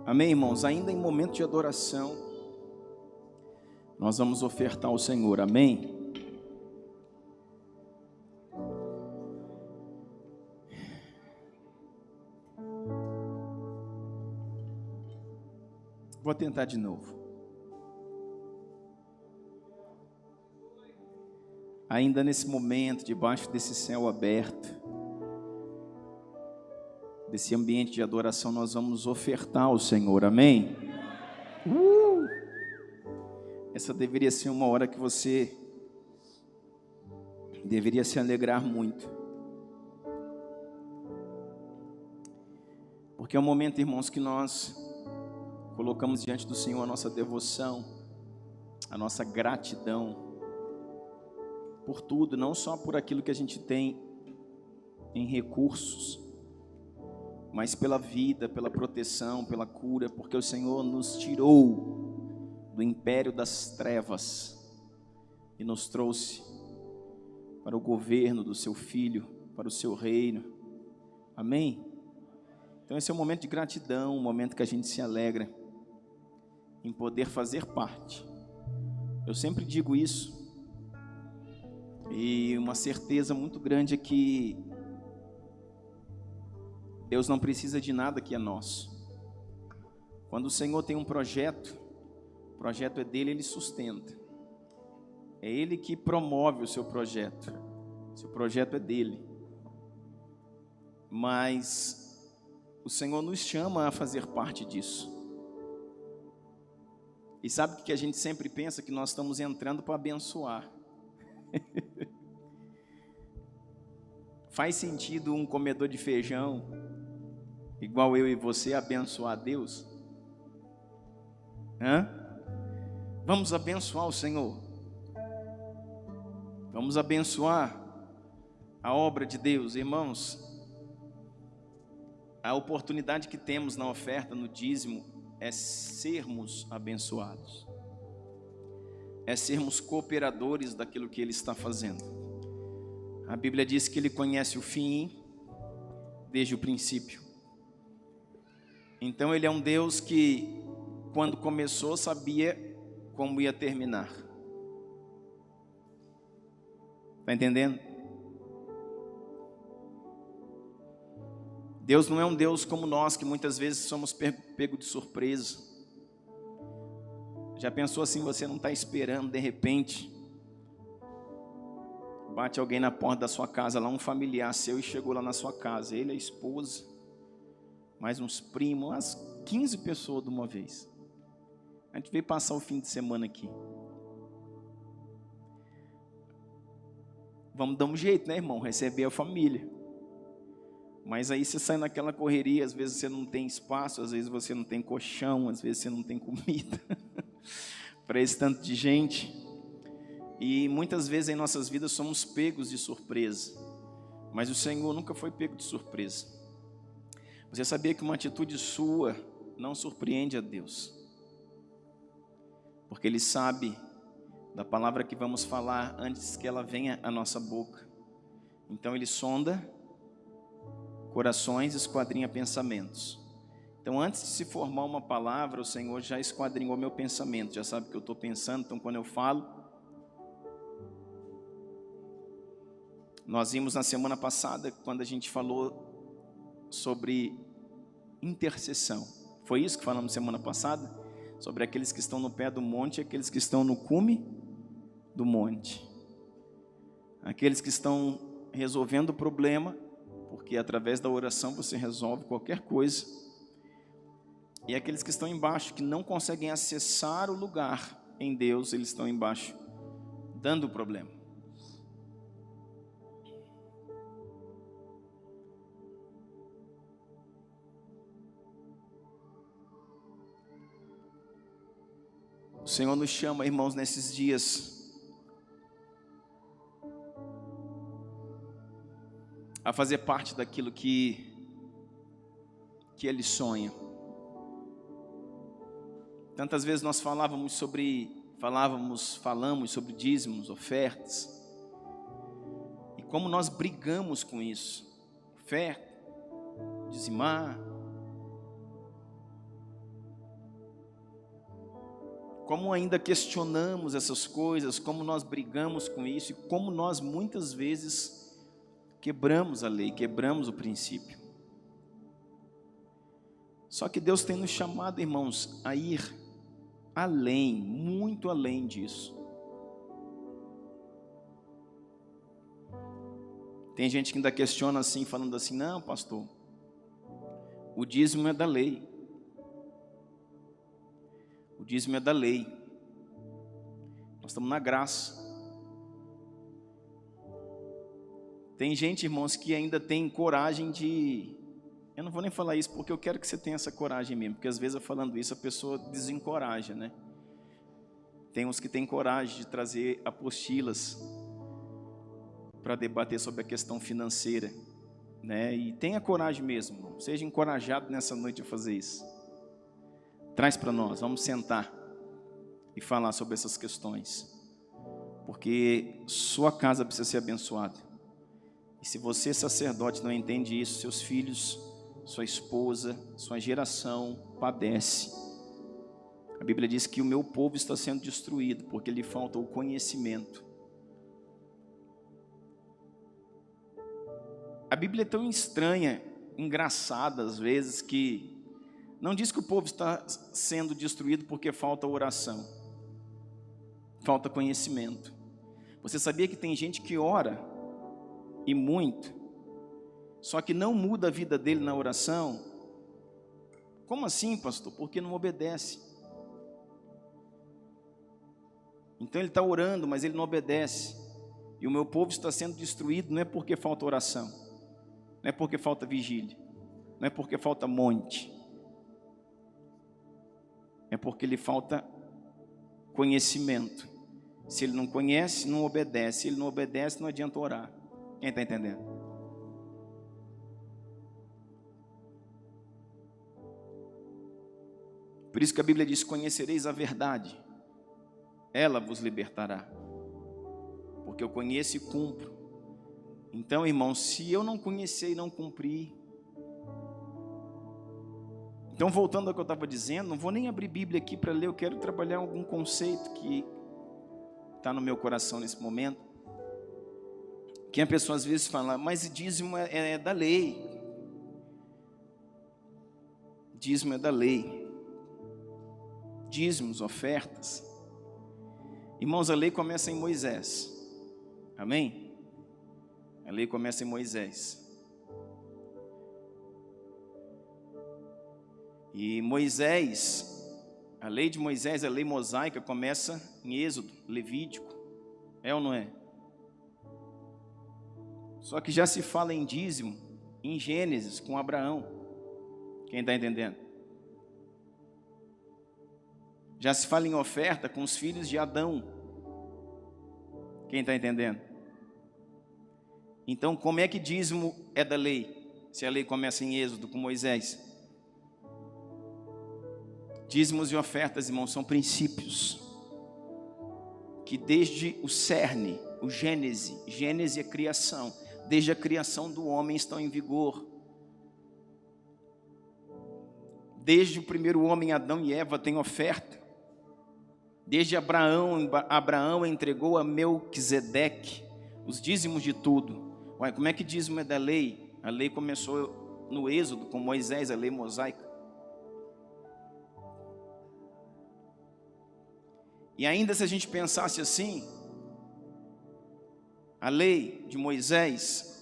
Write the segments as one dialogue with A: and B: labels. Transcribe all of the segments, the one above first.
A: Amém, irmãos? Ainda em momento de adoração, nós vamos ofertar ao Senhor, amém? Vou tentar de novo. Ainda nesse momento, debaixo desse céu aberto, desse ambiente de adoração, nós vamos ofertar ao Senhor, amém? Essa deveria ser uma hora que você deveria se alegrar muito. Porque é um momento, irmãos, que nós colocamos diante do Senhor a nossa devoção, a nossa gratidão por tudo, não só por aquilo que a gente tem em recursos, mas pela vida, pela proteção, pela cura, porque o Senhor nos tirou do império das trevas e nos trouxe para o governo do seu Filho, para o seu reino, amém? Então esse é um momento de gratidão, um momento que a gente se alegra em poder fazer parte. Eu sempre digo isso, e uma certeza muito grande é que Deus não precisa de nada que é nosso. Quando o Senhor tem um projeto, o projeto é dele, ele sustenta. É ele que promove o seu projeto. Seu projeto é dele. Mas o Senhor nos chama a fazer parte disso. E sabe o que a gente sempre pensa? Que nós estamos entrando para abençoar. Faz sentido um comedor de feijão, igual eu e você, abençoar a Deus? Vamos abençoar o Senhor. Vamos abençoar a obra de Deus, irmãos. A oportunidade que temos na oferta, no dízimo, é sermos abençoados. É sermos cooperadores daquilo que Ele está fazendo. A Bíblia diz que Ele conhece o fim desde o princípio. Então Ele é um Deus que, quando começou, sabia como ia terminar. Está entendendo? Deus não é um Deus como nós, que muitas vezes somos pego de surpresa. Já pensou assim, você não está esperando, de repente bate alguém na porta da sua casa, lá um familiar seu, e chegou lá na sua casa, ele, a esposa, mais uns primos, umas 15 pessoas de uma vez. A gente veio passar o fim de semana aqui. Vamos dar um jeito, né, irmão? Receber a família. Mas aí você sai naquela correria, às vezes você não tem espaço, às vezes você não tem colchão, às vezes você não tem comida para esse tanto de gente. E muitas vezes em nossas vidas somos pegos de surpresa. Mas o Senhor nunca foi pego de surpresa. Você sabia que uma atitude sua não surpreende a Deus? Porque Ele sabe da palavra que vamos falar antes que ela venha à nossa boca. Então Ele sonda corações, esquadrinha pensamentos. Então antes de se formar uma palavra, o Senhor já esquadrinhou meu pensamento, já sabe o que eu estou pensando. Então quando eu falo, nós vimos na semana passada, quando a gente falou sobre intercessão. Foi isso que falamos semana passada? Sobre aqueles que estão no pé do monte e aqueles que estão no cume do monte. Aqueles que estão resolvendo o problema, porque através da oração você resolve qualquer coisa. E aqueles que estão embaixo, que não conseguem acessar o lugar em Deus, eles estão embaixo, dando o problema. O Senhor nos chama, irmãos, nesses dias a fazer parte daquilo que Ele sonha. Tantas vezes nós falamos sobre dízimos, ofertas, e como nós brigamos com isso. Oferta, dizimar. como ainda questionamos essas coisas, como nós brigamos com isso e como nós muitas vezes quebramos a lei, quebramos o princípio. Só que Deus tem nos chamado, irmãos, a ir além, muito além disso. Tem gente que ainda questiona assim, falando assim: não, pastor, o dízimo é da lei. O dízimo é da lei. Nós estamos na graça. Tem gente, irmãos, que ainda tem coragem de... Eu não vou nem falar isso porque eu quero que você tenha essa coragem mesmo, porque às vezes eu falando isso a pessoa desencoraja, né? Tem uns que têm coragem de trazer apostilas para debater sobre a questão financeira, né? E tenha coragem mesmo, irmão. Seja encorajado nessa noite a fazer isso. Traz para nós, vamos sentar e falar sobre essas questões, porque sua casa precisa ser abençoada. E se você, sacerdote, não entende isso, seus filhos, sua esposa, sua geração padece. A Bíblia diz que o meu povo está sendo destruído porque lhe falta o conhecimento. A Bíblia é tão estranha, engraçada às vezes, que não diz que o povo está sendo destruído porque falta oração, falta conhecimento. Você sabia que tem gente que ora, e muito, só que não muda a vida dele na oração? Como assim, pastor? Porque não obedece. Então ele está orando, mas ele não obedece. E o meu povo está sendo destruído não é porque falta oração, não é porque falta vigília, não é porque falta monte, é porque lhe falta conhecimento. Se ele não conhece, não obedece. Se ele não obedece, não adianta orar. Quem está entendendo? Por isso que a Bíblia diz: conhecereis a verdade, ela vos libertará. Porque eu conheço e cumpro. Então, irmão, se eu não conhecer e não cumprir... Então, voltando ao que eu estava dizendo, não vou nem abrir Bíblia aqui para ler, eu quero trabalhar algum conceito que está no meu coração nesse momento. Que a pessoa às vezes fala: mas dízimo é da lei. Dízimo é da lei. Dízimos, ofertas. Irmãos, a lei começa em Moisés. Amém? A lei começa em Moisés. E Moisés, a lei de Moisés, a lei mosaica, começa em Êxodo, Levítico. É ou não é? Só que já se fala em dízimo em Gênesis, com Abraão. Quem está entendendo? Já se fala em oferta com os filhos de Adão. Quem está entendendo? Então, como é que dízimo é da lei? Se a lei começa em Êxodo, com Moisés. Dízimos e ofertas, irmãos, são princípios que desde o cerne, o Gênese é criação, desde a criação do homem estão em vigor. Desde o primeiro homem, Adão e Eva, tem oferta. Desde Abraão entregou a Melquisedeque os dízimos de tudo. Ué, como é que dízimo é da lei? A lei começou no Êxodo, com Moisés, a lei mosaica. E ainda se a gente pensasse assim, a lei de Moisés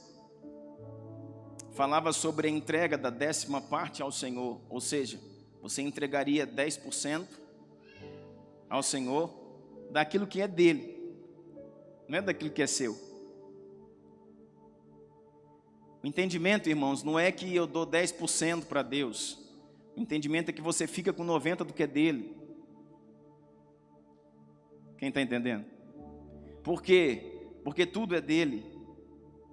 A: falava sobre a entrega da 10ª parte ao Senhor, ou seja, você entregaria 10% ao Senhor daquilo que é dele, não é daquilo que é seu. O entendimento, irmãos, não é que eu dou 10% para Deus, o entendimento é que você fica com 90% do que é dele. Quem está entendendo? Por quê? Porque tudo é dele.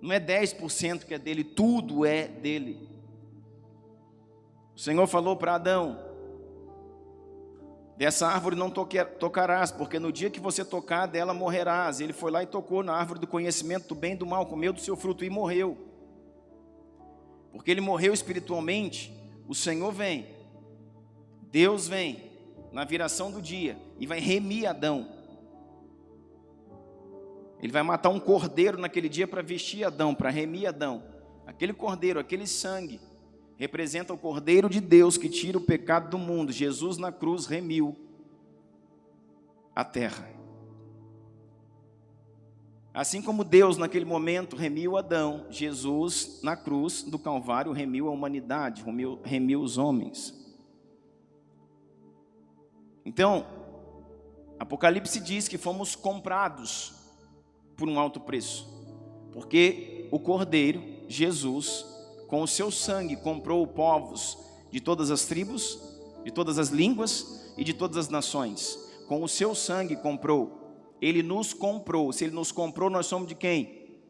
A: Não é 10% que é dele, tudo é dele. O Senhor falou para Adão: dessa árvore não tocarás, porque no dia que você tocar dela morrerás. Ele foi lá e tocou na árvore do conhecimento do bem e do mal, comeu do seu fruto e morreu. Porque ele morreu espiritualmente. O Senhor vem, Deus vem, na viração do dia, e vai remir Adão. Ele vai matar um cordeiro naquele dia para vestir Adão, para remir Adão. Aquele cordeiro, aquele sangue, representa o Cordeiro de Deus que tira o pecado do mundo. Jesus na cruz remiu a terra. Assim como Deus naquele momento remiu Adão, Jesus na cruz do Calvário remiu a humanidade, remiu os homens. Então, Apocalipse diz que fomos comprados por um alto preço, porque o Cordeiro, Jesus, com o seu sangue comprou povos de todas as tribos, de todas as línguas e de todas as nações. Com o seu sangue comprou. Ele nos comprou. Se Ele nos comprou, nós somos de quem?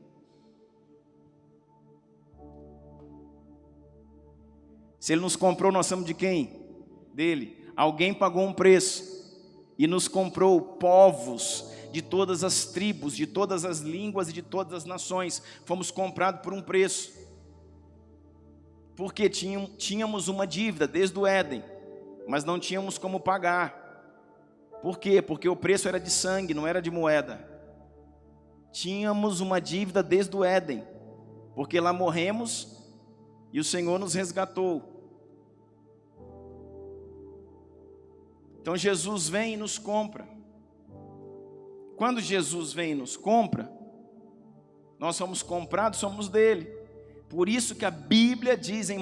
A: Se Ele nos comprou, nós somos de quem? Dele. Alguém pagou um preço e nos comprou povos de todas as tribos, de todas as línguas e de todas as nações. Fomos comprados por um preço. Porque tínhamos uma dívida desde o Éden, mas não tínhamos como pagar. Por quê? Porque o preço era de sangue, não era de moeda. Tínhamos uma dívida desde o Éden, porque lá morremos e o Senhor nos resgatou. Então Jesus vem e nos compra. Quando Jesus vem e nos compra, nós somos comprados, somos dele. Por isso que a Bíblia diz em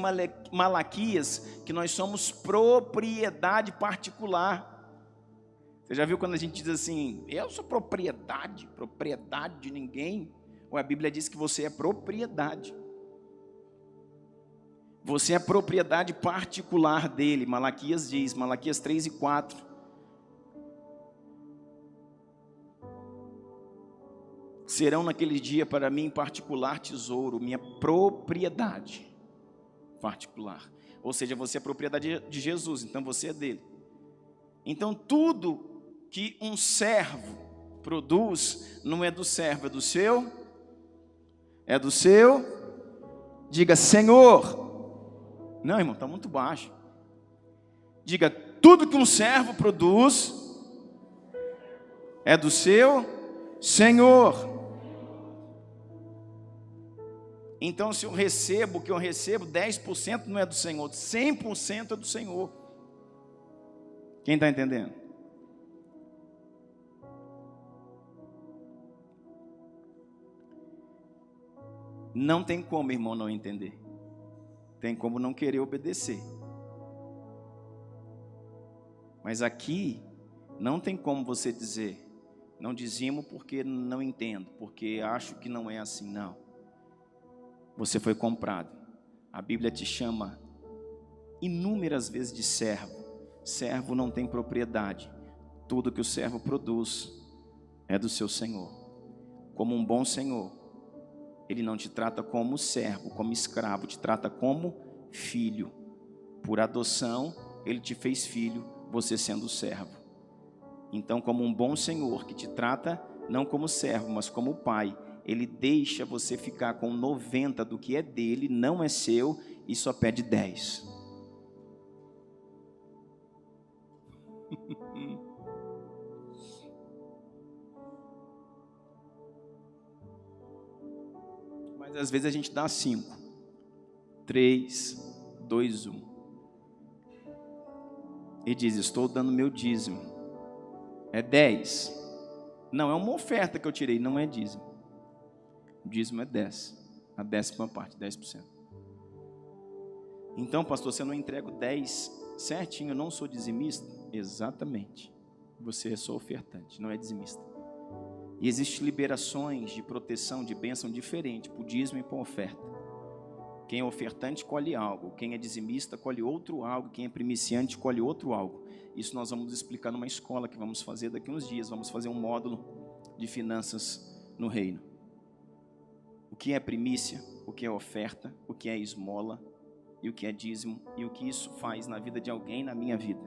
A: Malaquias que nós somos propriedade particular. Você já viu quando a gente diz assim, eu sou propriedade de ninguém? Ou a Bíblia diz que você é propriedade. Você é propriedade particular dele. Malaquias diz, Malaquias 3 e 4. Serão naquele dia para mim particular tesouro, minha propriedade particular. Ou seja, você é propriedade de Jesus, então você é dele. Então tudo que um servo produz não é do servo, é do seu. É do seu. Diga, Senhor. Não, irmão, está muito baixo. Diga, tudo que um servo produz é do seu Senhor. Então, se eu recebo o que eu recebo, 10% não é do Senhor, 100% é do Senhor. Quem está entendendo? Não tem como, irmão, não entender. Tem como não querer obedecer. Mas aqui, não tem como você dizer, não dizimo porque não entendo, porque acho que não é assim, não. Você foi comprado. A Bíblia te chama inúmeras vezes de servo. Servo não tem propriedade. Tudo que o servo produz é do seu Senhor. Como um bom Senhor, Ele não te trata como servo, como escravo, te trata como filho. Por adoção, Ele te fez filho, você sendo servo. Então, como um bom Senhor que te trata não como servo, mas como pai, Ele deixa você ficar com 90 do que é dele, não é seu, e só pede 10. Mas às vezes a gente dá 5, 3, 2, 1. E diz, estou dando meu dízimo. É 10. Não, é uma oferta que eu tirei, não é dízimo. O dízimo é 10. A 10ª parte, 10%. Então, pastor, se eu não entrego 10 certinho, eu não sou dizimista? Exatamente. Você é só ofertante, não é dizimista. E existem liberações de proteção, de bênção diferente, para o dízimo e para a oferta. Quem é ofertante colhe algo, quem é dizimista colhe outro algo, quem é primiciante colhe outro algo. Isso nós vamos explicar numa escola que vamos fazer daqui a uns dias. Vamos fazer um módulo de finanças no reino. O que é primícia, o que é oferta, o que é esmola e o que é dízimo e o que isso faz na vida de alguém, na minha vida.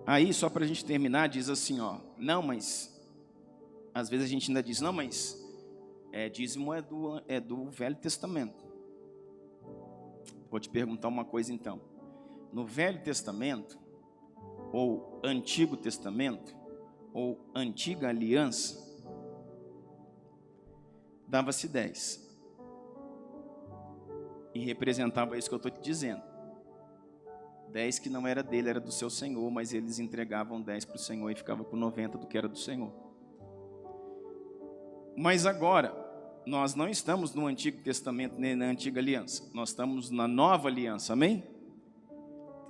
A: Aí, só para a gente terminar, diz assim, ó, não, mas, às vezes a gente ainda diz, não, mas Dízimo é do Velho Testamento. Vou te perguntar uma coisa então. No Velho Testamento, ou Antigo Testamento, ou Antiga Aliança, dava-se 10. E representava isso que eu estou te dizendo. 10 que não era dele, era do seu Senhor, mas eles entregavam 10 para o Senhor e ficavam com 90 do que era do Senhor. Mas agora, nós não estamos no Antigo Testamento, nem na Antiga Aliança. Nós estamos na Nova Aliança, amém?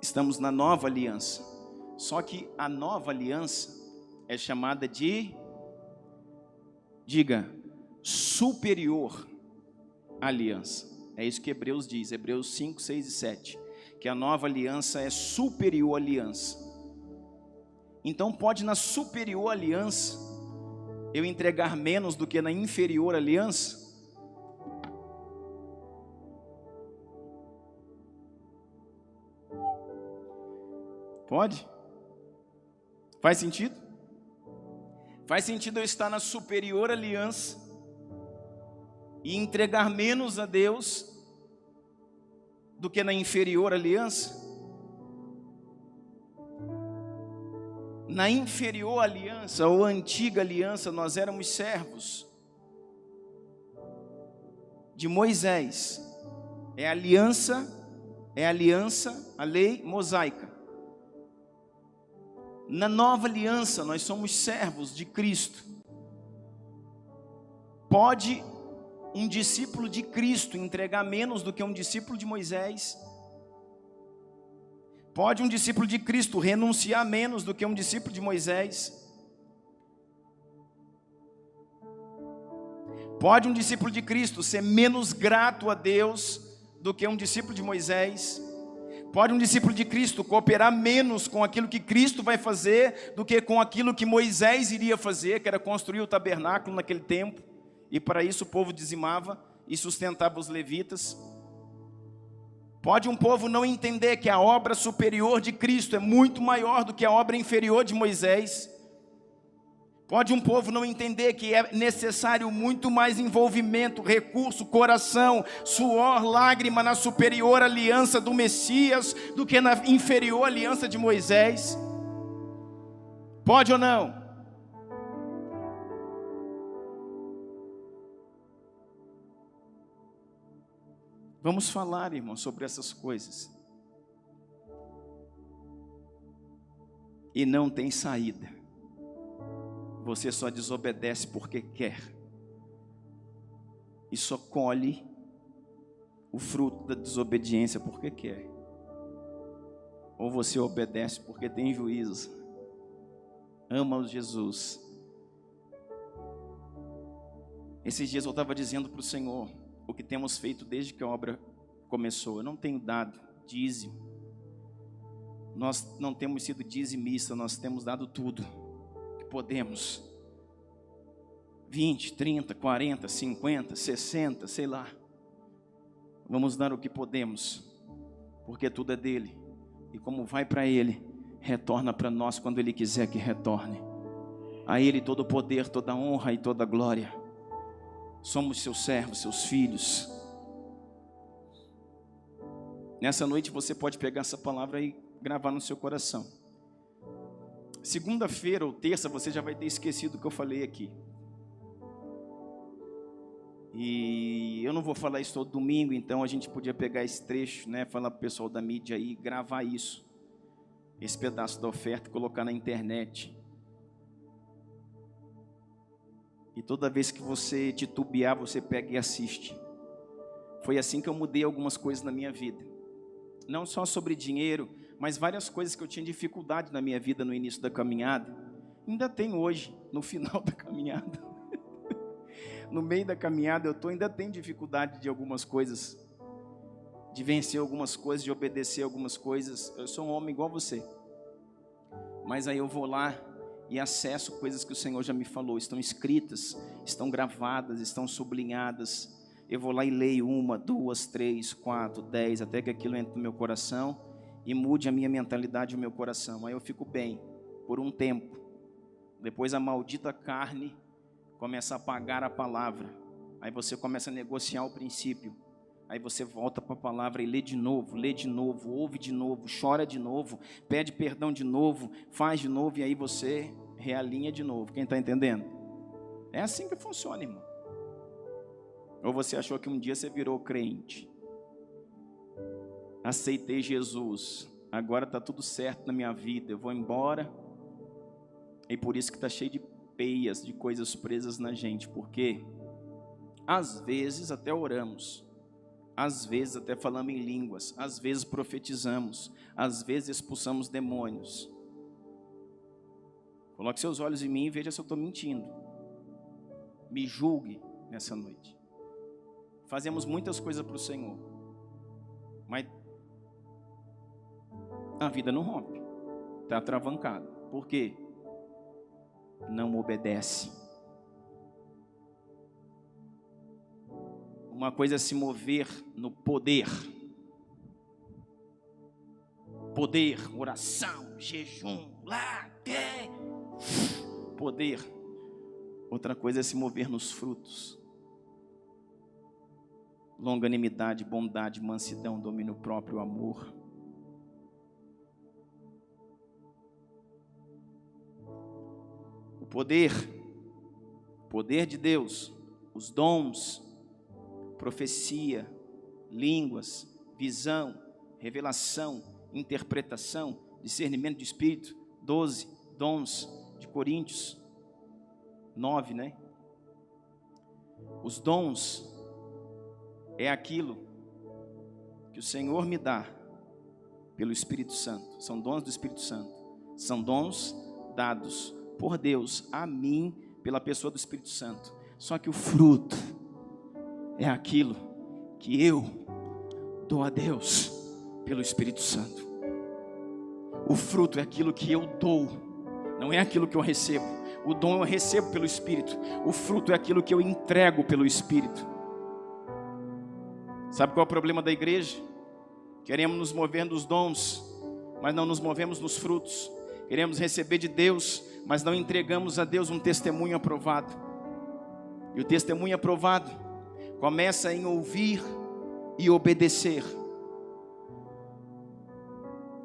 A: Estamos na Nova Aliança. Só que a Nova Aliança é chamada de, diga, superior aliança. É isso que Hebreus diz, Hebreus 5, 6 e 7. Que a nova aliança é superior aliança. Então pode na superior aliança eu entregar menos do que na inferior aliança? Pode? Faz sentido? Faz sentido eu estar na superior aliança e entregar menos a Deus do que na inferior aliança? Na inferior aliança ou antiga aliança, nós éramos servos de Moisés. É a aliança, a lei mosaica. Na nova aliança, nós somos servos de Cristo. Pode um discípulo de Cristo entregar menos do que um discípulo de Moisés? Pode um discípulo de Cristo renunciar menos do que um discípulo de Moisés? Pode um discípulo de Cristo ser menos grato a Deus do que um discípulo de Moisés? Pode um discípulo de Cristo cooperar menos com aquilo que Cristo vai fazer do que com aquilo que Moisés iria fazer, que era construir o tabernáculo naquele tempo, e para isso o povo dizimava e sustentava os levitas? Pode um povo não entender que a obra superior de Cristo é muito maior do que a obra inferior de Moisés? Pode um povo não entender que é necessário muito mais envolvimento, recurso, coração, suor, lágrima na superior aliança do Messias do que na inferior aliança de Moisés? Pode ou não? Vamos falar, irmão, sobre essas coisas. E não tem saída. Você só desobedece porque quer. E só colhe o fruto da desobediência porque quer. Ou você obedece porque tem juízo. Ama Jesus. Esses dias eu estava dizendo para o Senhor o que temos feito desde que a obra começou. Eu não tenho dado dízimo. Nós não temos sido dizimistas, nós temos dado tudo que podemos. 20, 30, 40, 50, 60, sei lá. Vamos dar o que podemos, porque tudo é dele. E como vai para ele, retorna para nós quando ele quiser que retorne. A ele todo o poder, toda a honra e toda a glória. Somos seus servos, seus filhos. Nessa noite você pode pegar essa palavra e gravar no seu coração. Segunda-feira ou terça você já vai ter esquecido o que eu falei aqui. E eu não vou falar isso todo domingo, então a gente podia pegar esse trecho, né, falar para o pessoal da mídia aí, gravar isso, esse pedaço da oferta e colocar na internet. E toda vez que você titubear, você pega e assiste. Foi assim que eu mudei algumas coisas na minha vida. Não só sobre dinheiro, mas várias coisas que eu tinha dificuldade na minha vida no início da caminhada. Ainda tenho hoje, no final da caminhada. No meio da caminhada ainda tenho dificuldade de algumas coisas. De vencer algumas coisas, de obedecer algumas coisas. Eu sou um homem igual a você. Mas aí eu vou lá e acesso coisas que o Senhor já me falou, estão escritas, estão gravadas, estão sublinhadas. Eu vou lá e leio 1, 2, 3, 4, 10, até que aquilo entre no meu coração e mude a minha mentalidade e o meu coração. Aí eu fico bem, por um tempo. Depois a maldita carne começa a apagar a palavra. Aí você começa a negociar o princípio. Aí você volta para a palavra e lê de novo, ouve de novo, chora de novo, pede perdão de novo, faz de novo e aí você realinha de novo. Quem está entendendo? É assim que funciona, irmão. Ou você achou que um dia você virou crente? Aceitei Jesus, agora está tudo certo na minha vida, eu vou embora. E por isso que está cheio de peias, de coisas presas na gente, porque às vezes até oramos, às vezes até falamos em línguas, às vezes profetizamos, às vezes expulsamos demônios. Coloque seus olhos em mim e veja se eu estou mentindo. Me julgue nessa noite. Fazemos muitas coisas para o Senhor, mas a vida não rompe, está atravancado. Por quê? Não obedece. Uma coisa é se mover no poder. Poder, oração, jejum, poder. Outra coisa é se mover nos frutos. Longanimidade, bondade, mansidão, domínio próprio, amor. O poder de Deus, os dons, profecia, línguas, visão, revelação, interpretação, discernimento de espírito, 12 dons de Coríntios 9, né? Os dons é aquilo que o Senhor me dá pelo Espírito Santo. São dons do Espírito Santo. São dons dados por Deus a mim pela pessoa do Espírito Santo. Só que o fruto é aquilo que eu dou a Deus pelo Espírito Santo. O fruto é aquilo que eu dou, não é aquilo que eu recebo. O dom eu recebo pelo Espírito. O fruto é aquilo que eu entrego pelo Espírito. Sabe qual é o problema da igreja? Queremos nos mover nos dons, mas não nos movemos nos frutos. Queremos receber de Deus, mas não entregamos a Deus um testemunho aprovado. E o testemunho aprovado começa em ouvir e obedecer.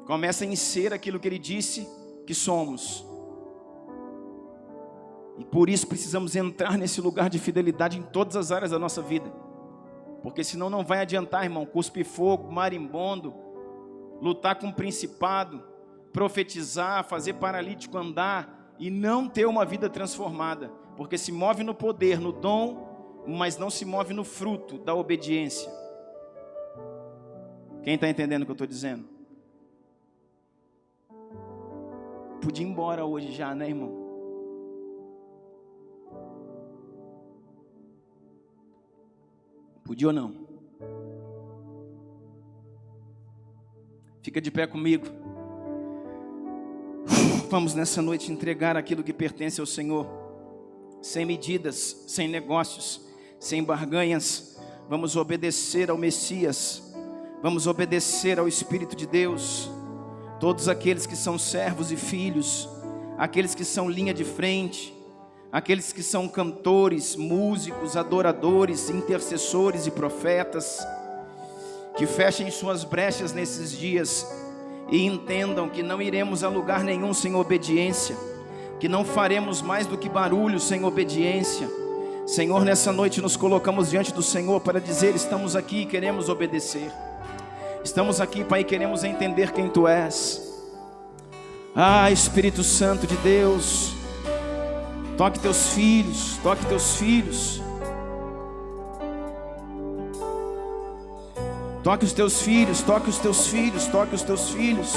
A: Começa em ser aquilo que Ele disse que somos. E por isso precisamos entrar nesse lugar de fidelidade em todas as áreas da nossa vida. Porque senão não vai adiantar, irmão, cuspir fogo, marimbondo, lutar com o principado, profetizar, fazer paralítico andar e não ter uma vida transformada. Porque se move no poder, no dom, mas não se move no fruto da obediência. Quem está entendendo o que eu estou dizendo? Podia ir embora hoje já, né, irmão? Podia ou não? Fica de pé comigo. Vamos nessa noite entregar aquilo que pertence ao Senhor. Sem medidas, sem negócios, sem barganhas. Vamos obedecer ao Messias. Vamos obedecer ao Espírito de Deus. Todos aqueles que são servos e filhos, aqueles que são linha de frente, aqueles que são cantores, músicos, adoradores, intercessores e profetas, que fechem suas brechas nesses dias e entendam que não iremos a lugar nenhum sem obediência, que não faremos mais do que barulho sem obediência. Senhor, nessa noite nos colocamos diante do Senhor para dizer: estamos aqui e queremos obedecer. Estamos aqui, Pai, e queremos entender quem Tu és. Ah, Espírito Santo de Deus, toque Teus filhos, toque Teus filhos. Toque os Teus filhos, toque os Teus filhos, toque os Teus filhos.